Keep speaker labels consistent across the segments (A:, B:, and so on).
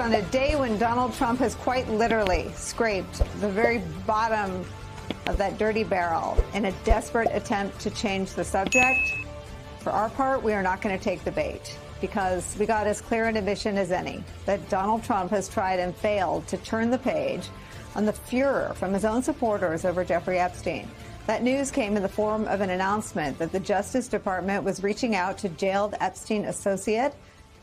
A: On a day when Donald Trump has quite literally scraped the very bottom of that dirty barrel in a desperate attempt to change the subject, for our part, we are not going to take the bait, because we got as clear an admission as any that Donald Trump has tried and failed to turn the page on the furor from his own supporters over Jeffrey Epstein. That news came in the form of an announcement that the Justice Department was reaching out to jailed Epstein associate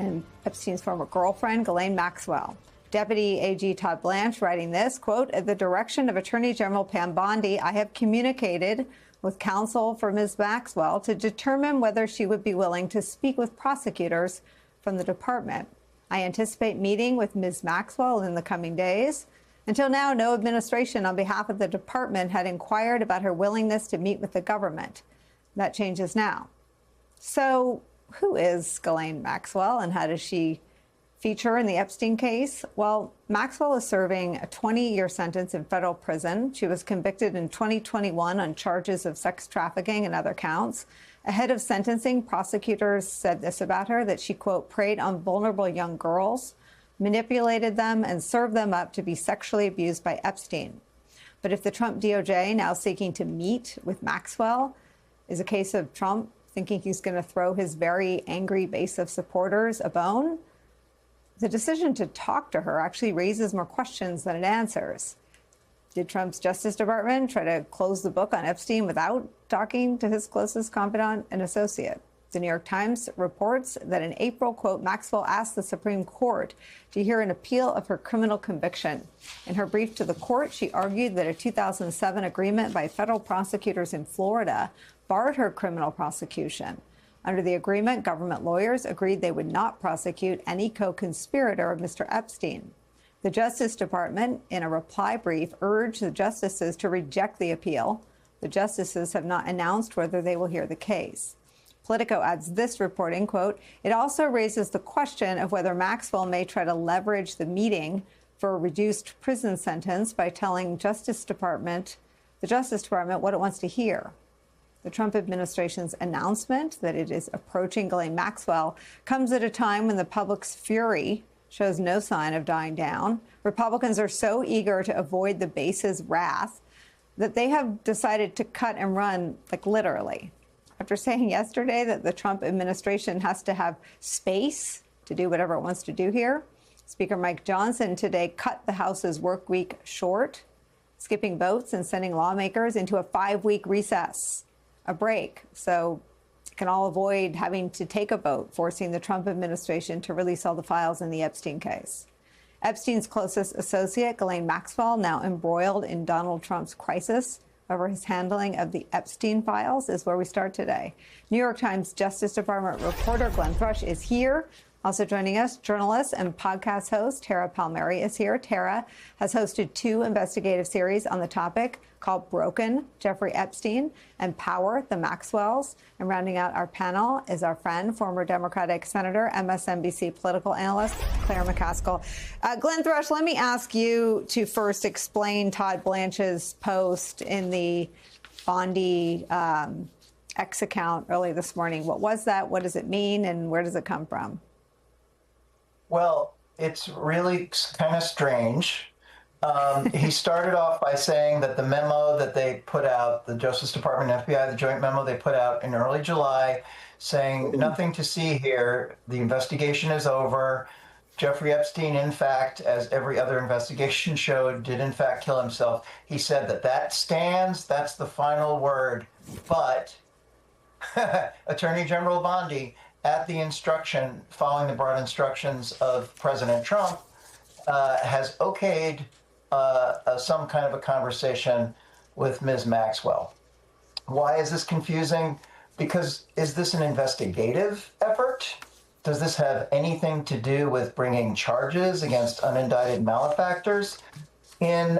A: and Epstein's former girlfriend, Ghislaine Maxwell. Deputy AG Todd Blanche writing this, quote, "At the direction of Attorney General Pam Bondi, I have communicated with counsel for Ms. Maxwell to determine whether she would be willing to speak with prosecutors from the department. I anticipate meeting with Ms. Maxwell in the coming days. Until now, no administration on behalf of the department had inquired about her willingness to meet with the government. That changes now." So who is Ghislaine Maxwell and how does she feature in the Epstein case? Well, Maxwell is serving a 20-year sentence in federal prison. She was convicted in 2021 on charges of sex trafficking and other counts. Ahead of sentencing, prosecutors said this about her, that she, quote, preyed on vulnerable young girls, manipulated them, and served them up to be sexually abused by Epstein. But if the Trump DOJ, now seeking to meet with Maxwell, is a case of Trump thinking he's going to throw his very angry base of supporters a bone, the decision to talk to her actually raises more questions than it answers. Did Trump's Justice Department try to close the book on Epstein without talking to his closest confidant and associate? The New York Times reports that in April, quote, Maxwell asked the Supreme Court to hear an appeal of her criminal conviction. In her brief to the court, she argued that a 2007 agreement by federal prosecutors in Florida barred her criminal prosecution. Under the agreement, government lawyers agreed they would not prosecute any co-conspirator of Mr. Epstein. The Justice Department, in a reply brief, urged the justices to reject the appeal. The justices have not announced whether they will hear the case. Politico adds this reporting, quote, "It also raises the question of whether Maxwell may try to leverage the meeting for a reduced prison sentence by telling the Justice Department what it wants to hear." The Trump administration's announcement that it is approaching Ghislaine Maxwell comes at a time when the public's fury shows no sign of dying down. Republicans are so eager to avoid the base's wrath that they have decided to cut and run, like literally. After saying yesterday that the Trump administration has to have space to do whatever it wants to do here, Speaker Mike Johnson today cut the House's work week short, skipping votes and sending lawmakers into a 5-week recess, a break, so it can all avoid having to take a vote, forcing the Trump administration to release all the files in the Epstein case. Epstein's closest associate, Ghislaine Maxwell, now embroiled in Donald Trump's crisis over his handling of the Epstein files, is where we start today. New York Times Justice Department reporter Glenn Thrush is here. Also joining us, journalist and podcast host Tara Palmieri is here. Tara has hosted 2 investigative series on the topic called Broken, Jeffrey Epstein, and Power, the Maxwells. And rounding out our panel is our friend, former Democratic Senator, MSNBC political analyst, Claire McCaskill. Glenn Thrush, let me ask you to first explain Todd Blanche's post in the Bondi X account early this morning. What was that? What does it mean? And where does it come from?
B: Well, it's really kind of strange. He started off by saying that the memo that they put out, the Justice Department and FBI, the joint memo they put out in early July, saying nothing to see here. The investigation is over. Jeffrey Epstein, in fact, as every other investigation showed, did in fact kill himself. He said that stands. That's the final word. But Attorney General Bondi, at the instruction, following the broad instructions of President Trump, has okayed some kind of a conversation with Ms. Maxwell. Why is this confusing? Because is this an investigative effort? Does this have anything to do with bringing charges against unindicted malefactors? In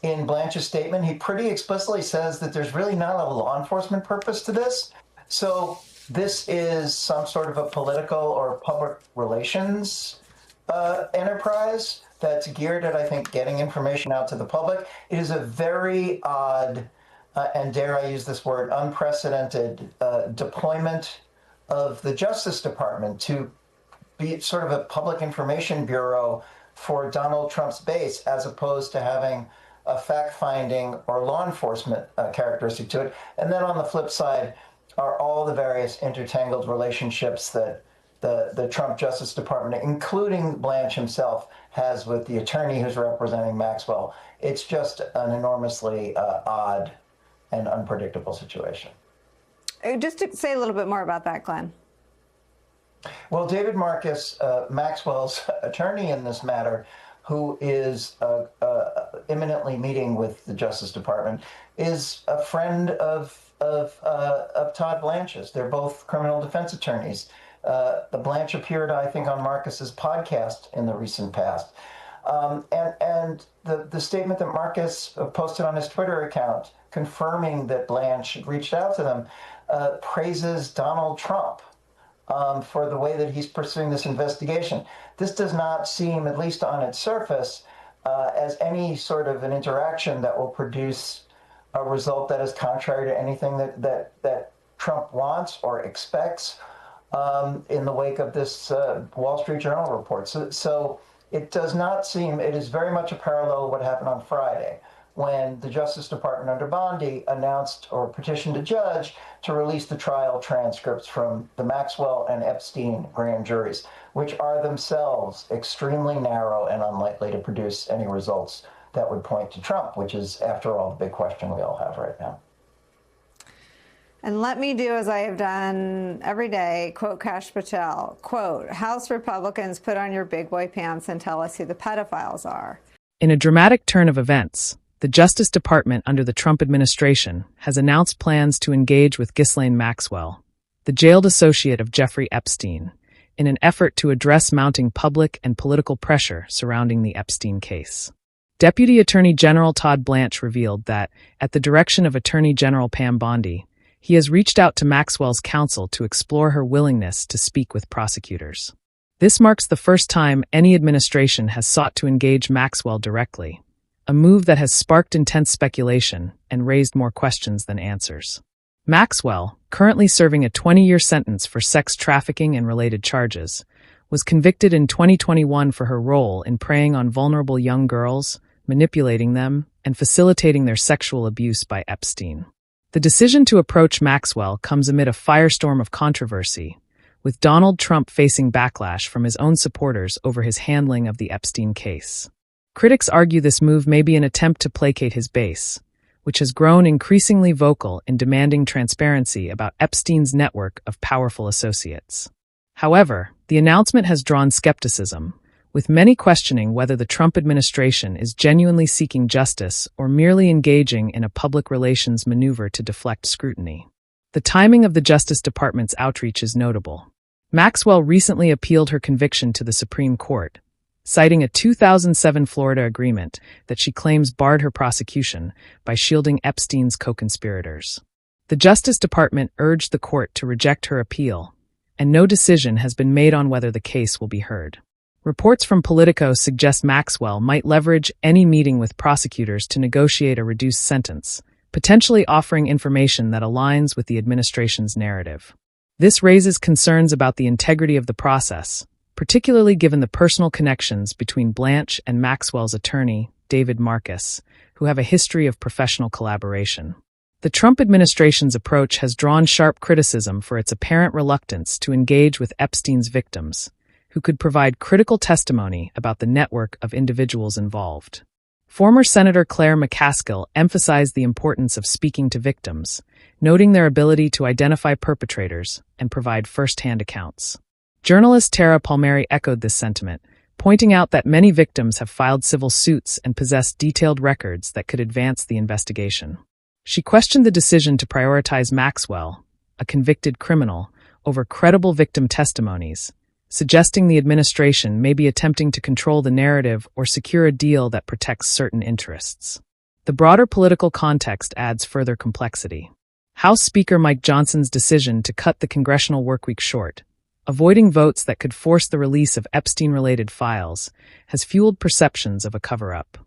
B: Blanche's statement, he pretty explicitly says that there's really not a law enforcement purpose to this. So this is some sort of a political or public relations enterprise that's geared at, I think, getting information out to the public. It is a very odd, and dare I use this word, unprecedented deployment of the Justice Department to be sort of a public information bureau for Donald Trump's base, as opposed to having a fact-finding or law enforcement characteristic to it. And then on the flip side are all the various intertangled relationships that the Trump Justice Department, including Blanche himself, has with the attorney who's representing Maxwell. It's just an enormously odd and unpredictable situation.
A: Just to say a little bit more about that, Glenn.
B: Well, David Marcus, Maxwell's attorney in this matter, who is imminently meeting with the Justice Department, is a friend of Todd Blanche's. They're both criminal defense attorneys. The Blanche appeared, I think, on Marcus's podcast in the recent past. And the statement that Marcus posted on his Twitter account confirming that Blanche had reached out to them praises Donald Trump for the way that he's pursuing this investigation. This does not seem, at least on its surface, as any sort of an interaction that will produce a result that is contrary to anything that Trump wants or expects in the wake of this Wall Street Journal report. So it does not seem, it is very much a parallel to what happened on Friday, when the Justice Department under Bondi announced or petitioned a judge to release the trial transcripts from the Maxwell and Epstein grand juries, which are themselves extremely narrow and unlikely to produce any results that would point to Trump, which is, after all, the big question we all have right now.
A: And let me do as I have done every day, quote Kash Patel, quote, House Republicans, put on your big boy pants and tell us who the pedophiles are.
C: In a dramatic turn of events, the Justice Department under the Trump administration has announced plans to engage with Ghislaine Maxwell, the jailed associate of Jeffrey Epstein, in an effort to address mounting public and political pressure surrounding the Epstein case. Deputy Attorney General Todd Blanche revealed that, at the direction of Attorney General Pam Bondi, he has reached out to Maxwell's counsel to explore her willingness to speak with prosecutors. This marks the first time any administration has sought to engage Maxwell directly, a move that has sparked intense speculation and raised more questions than answers. Maxwell, currently serving a 20-year sentence for sex trafficking and related charges, was convicted in 2021 for her role in preying on vulnerable young girls, manipulating them, and facilitating their sexual abuse by Epstein. The decision to approach Maxwell comes amid a firestorm of controversy, with Donald Trump facing backlash from his own supporters over his handling of the Epstein case. Critics argue this move may be an attempt to placate his base, which has grown increasingly vocal in demanding transparency about Epstein's network of powerful associates. However, the announcement has drawn skepticism, with many questioning whether the Trump administration is genuinely seeking justice or merely engaging in a public relations maneuver to deflect scrutiny. The timing of the Justice Department's outreach is notable. Maxwell recently appealed her conviction to the Supreme Court, citing a 2007 Florida agreement that she claims barred her prosecution by shielding Epstein's co-conspirators. The Justice Department urged the court to reject her appeal, and no decision has been made on whether the case will be heard. Reports from Politico suggest Maxwell might leverage any meeting with prosecutors to negotiate a reduced sentence, potentially offering information that aligns with the administration's narrative. This raises concerns about the integrity of the process, particularly given the personal connections between Blanche and Maxwell's attorney, David Marcus, who have a history of professional collaboration. The Trump administration's approach has drawn sharp criticism for its apparent reluctance to engage with Epstein's victims, who could provide critical testimony about the network of individuals involved. Former Senator Claire McCaskill emphasized the importance of speaking to victims, noting their ability to identify perpetrators and provide first-hand accounts. Journalist Tara Palmieri echoed this sentiment, pointing out that many victims have filed civil suits and possess detailed records that could advance the investigation. She questioned the decision to prioritize Maxwell, a convicted criminal, over credible victim testimonies, suggesting the administration may be attempting to control the narrative or secure a deal that protects certain interests. The broader political context adds further complexity. House Speaker Mike Johnson's decision to cut the congressional workweek short, avoiding votes that could force the release of Epstein-related files, has fueled perceptions of a cover-up.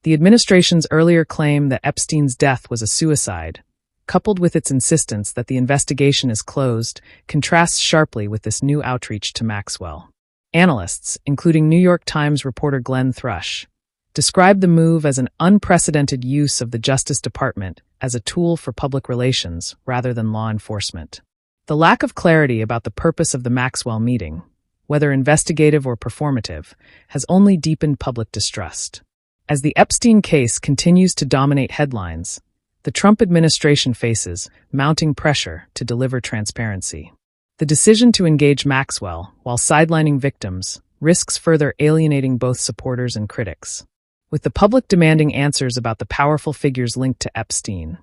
C: The administration's earlier claim that Epstein's death was a suicide, coupled with its insistence that the investigation is closed, contrasts sharply with this new outreach to Maxwell. Analysts, including New York Times reporter Glenn Thrush, described the move as an unprecedented use of the Justice Department as a tool for public relations rather than law enforcement. The lack of clarity about the purpose of the Maxwell meeting, whether investigative or performative, has only deepened public distrust. As the Epstein case continues to dominate headlines, the Trump administration faces mounting pressure to deliver transparency. The decision to engage Maxwell, while sidelining victims, risks further alienating both supporters and critics. With the public demanding answers about the powerful figures linked to Epstein,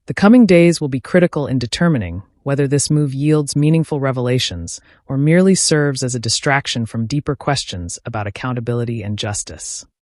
C: the coming days will be critical in determining whether this move yields meaningful revelations or merely serves as a distraction from deeper questions about accountability and justice.